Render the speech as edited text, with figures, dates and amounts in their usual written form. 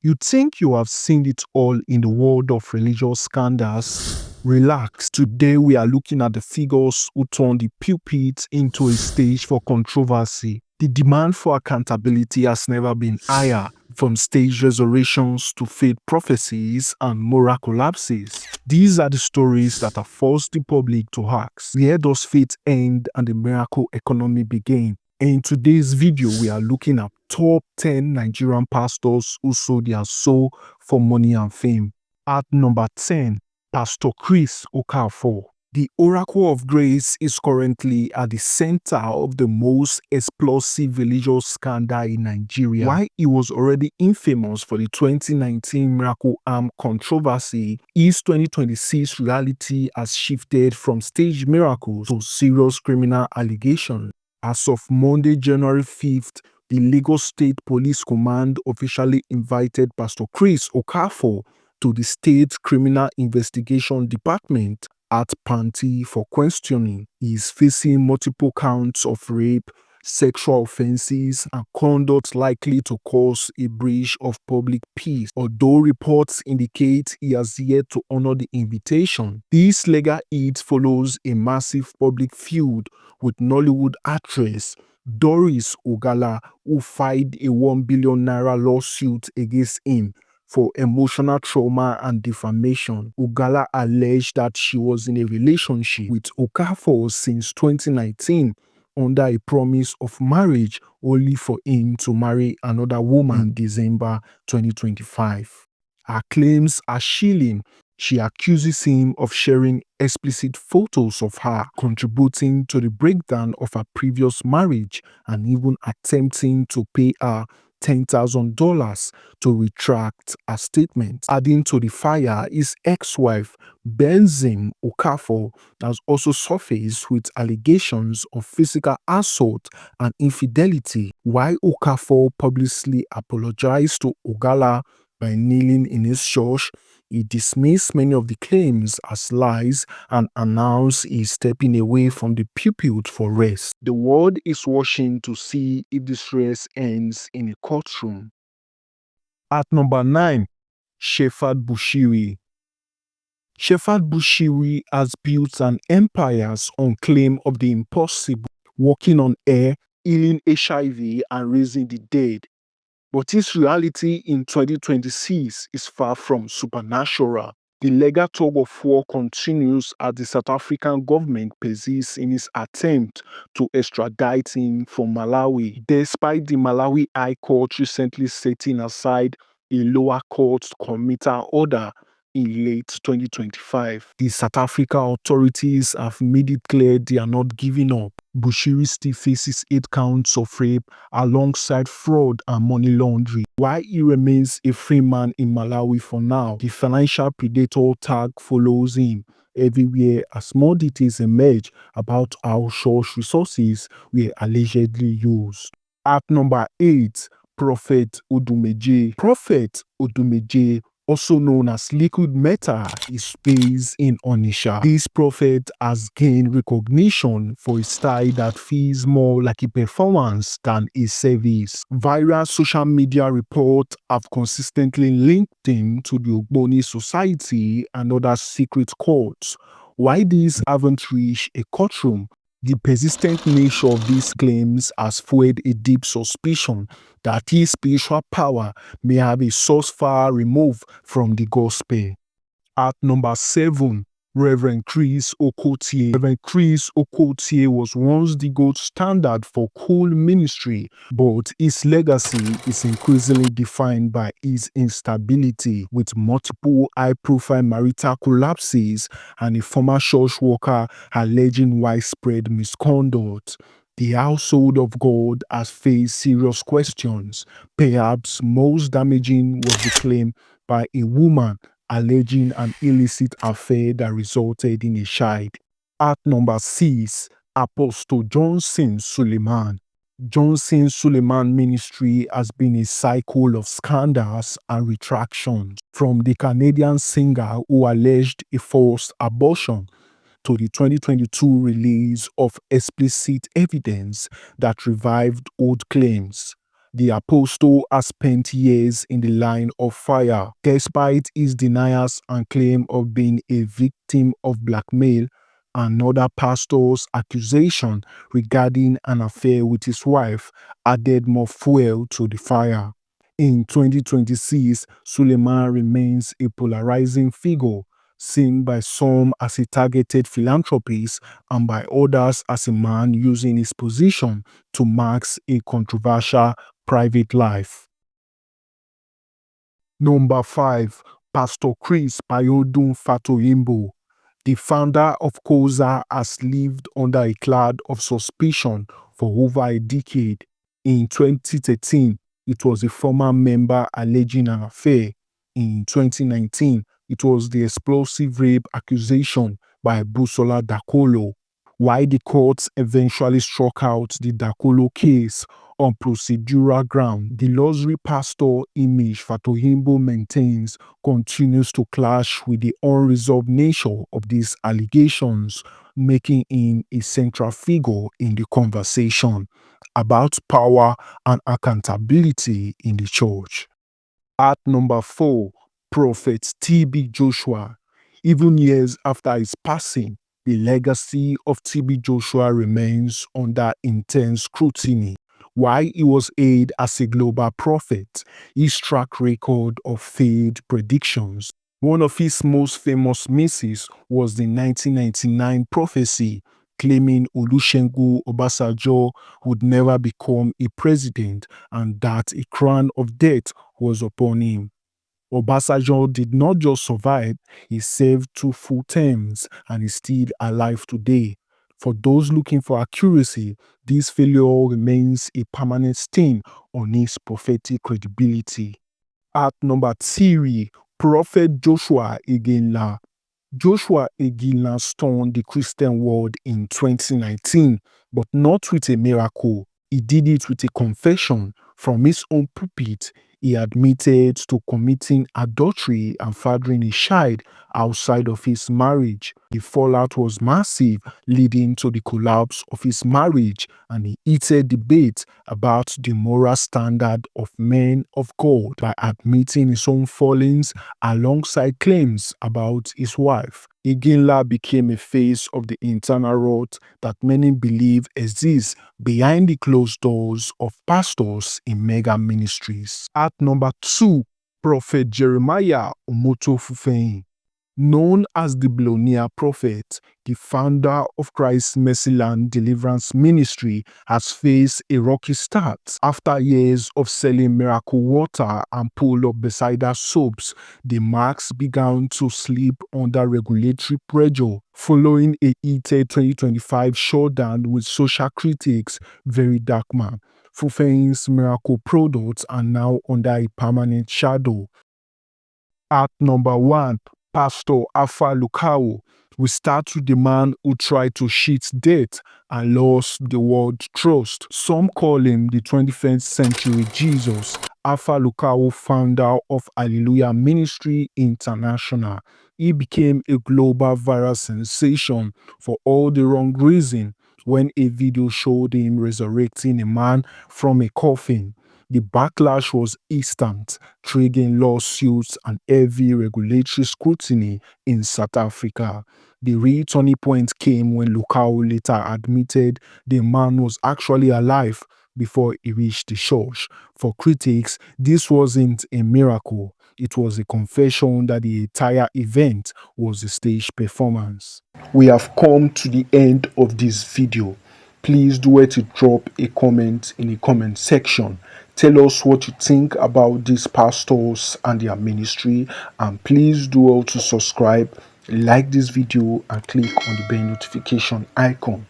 You think you have seen it all in the world of religious scandals? Relax. Today we are looking at the figures who turned the pulpit into a stage for controversy. The demand for accountability has never been higher, from stage resurrections to faith prophecies and moral collapses. These are the stories that have forced the public to ask, where does faith end and the miracle economy begin? In today's video, we are looking at top 10 Nigerian pastors who sold their soul for money and fame. At number 10, Pastor Chris Okafor. The Oracle of Grace is currently at the center of the most explosive religious scandal in Nigeria. While he was already infamous for the 2019 Miracle Arm controversy, his 2026 reality has shifted from staged miracles to serious criminal allegations. As of Monday, January 5th, the Lagos State Police Command officially invited Pastor Chris Okafor to the State Criminal Investigation Department at Panti for questioning. He is facing multiple counts of rape, sexual offenses, and conduct likely to cause a breach of public peace. Although reports indicate he has yet to honor the invitation, this legal hit follows a massive public feud with Nollywood actress Doris Ogala, who filed a ₦1 billion lawsuit against him for emotional trauma and defamation. Ogala alleged that she was in a relationship with Okafor since 2019 under a promise of marriage, only for him to marry another woman in December 2025. Her claims are chilling. She accuses him of sharing explicit photos of her, contributing to the breakdown of her previous marriage, and even attempting to pay her $10,000 to retract her statement. Adding to the fire, his ex-wife, Benzim Okafor, has also surfaced with allegations of physical assault and infidelity. While Okafor publicly apologized to Ogala by kneeling in his church, he dismissed many of the claims as lies and announced he is stepping away from the pulpit for rest. The world is watching to see if this race ends in a courtroom. At number 9, Shepherd Bushiri. Shepherd Bushiri has built an empire on claim of the impossible, walking on air, healing HIV, and raising the dead. But his reality in 2026 is far from supernatural. The legal tug of war continues as the South African government persists in its attempt to extradite him from Malawi, despite the Malawi High Court recently setting aside a lower court's committal order in late 2025. The South Africa authorities have made it clear they are not giving up. Bushiri still faces 8 counts of rape alongside fraud and money laundering. While he remains a free man in Malawi for now, the financial predator tag follows him everywhere as more details emerge about how church resources were allegedly used. At number 8, Prophet Odumeje. Prophet Odumeje, also known as Liquid Metal, is based in Onitsha. This prophet has gained recognition for a style that feels more like a performance than a service. Viral social media reports have consistently linked him to the Ogboni Society and other secret cults. While these haven't reached a courtroom, the persistent nature of these claims has fueled a deep suspicion that his spiritual power may have a source far removed from the gospel. At number 7, Reverend Chris Okotie. Reverend Chris Okotie was once the gold standard for cool ministry, but his legacy is increasingly defined by his instability, with multiple high-profile marital collapses and a former church worker alleging widespread misconduct. The household of God has faced serious questions. Perhaps most damaging was the claim by a woman alleging an illicit affair that resulted in a child. At number 6, Apostle Johnson Suleiman. Johnson Suleiman ministry has been a cycle of scandals and retractions, from the Canadian singer who alleged a forced abortion to the 2022 release of explicit evidence that revived old claims. The apostle has spent years in the line of fire, despite his denials and claim of being a victim of blackmail and other pastors' accusation regarding an affair with his wife added more fuel to the fire. In 2026, Suleiman remains a polarizing figure, seen by some as a targeted philanthropist and by others as a man using his position to mask a controversial private life. Number 5. Pastor Chris Bayodun Fatoyinbo. The founder of Koza has lived under a cloud of suspicion for over a decade. In 2013, it was a former member alleging an affair. In 2019, it was the explosive rape accusation by Busola Dakolo. While the courts eventually struck out the Dakolo case on procedural ground, the luxury pastor image Fatoyinbo maintains continues to clash with the unresolved nature of these allegations, making him a central figure in the conversation about power and accountability in the church. At number 4, Prophet T.B. Joshua. Even years after his passing, the legacy of T.B. Joshua remains under intense scrutiny. While he was hailed as a global prophet, his track record of failed predictions. One of his most famous misses was the 1999 prophecy claiming Olusegun Obasanjo would never become a president and that a crown of death was upon him. Obasanjo did not just survive, he served 2 full terms and is still alive today. For those looking for accuracy, this failure remains a permanent stain on his prophetic credibility. At number 3, Prophet Joshua Iginla. Joshua Iginla stunned the Christian world in 2019, but not with a miracle. He did it with a confession from his own pulpit. He admitted to committing adultery and fathering a child outside of his marriage. The fallout was massive, leading to the collapse of his marriage and a heated debate about the moral standard of men of God by admitting his own fallings alongside claims about his wife. Iginla became a face of the internal rot that many believe exists behind the closed doors of pastors in mega ministries. At number 2, Prophet Jeremiah Omoto Fufeyin. Known as the Billionaire Prophet, the founder of Christ's Mercyland Deliverance Ministry has faced a rocky start. After years of selling miracle water and pull-up Bethesda soaps, the marks began to slip under regulatory pressure following a heated 2025 showdown with social critics Very Darkman. Fufeyin's miracle products are now under a permanent shadow. At number 1, Pastor Alpha Lukao. We start with the man who tried to cheat death and lost the world's trust. Some call him the 21st century Jesus. Alpha Lukao, founder of Hallelujah Ministry International. He became a global viral sensation for all the wrong reasons when a video showed him resurrecting a man from a coffin. The backlash was instant, triggering lawsuits and heavy regulatory scrutiny in South Africa. The real turning point came when Lukao later admitted the man was actually alive before he reached the church. For critics, this wasn't a miracle. It was a confession that the entire event was a stage performance. We have come to the end of this video. Please do it to drop a comment in the comment section. Tell us what you think about these pastors and their ministry, and please do also subscribe, like this video and click on the bell notification icon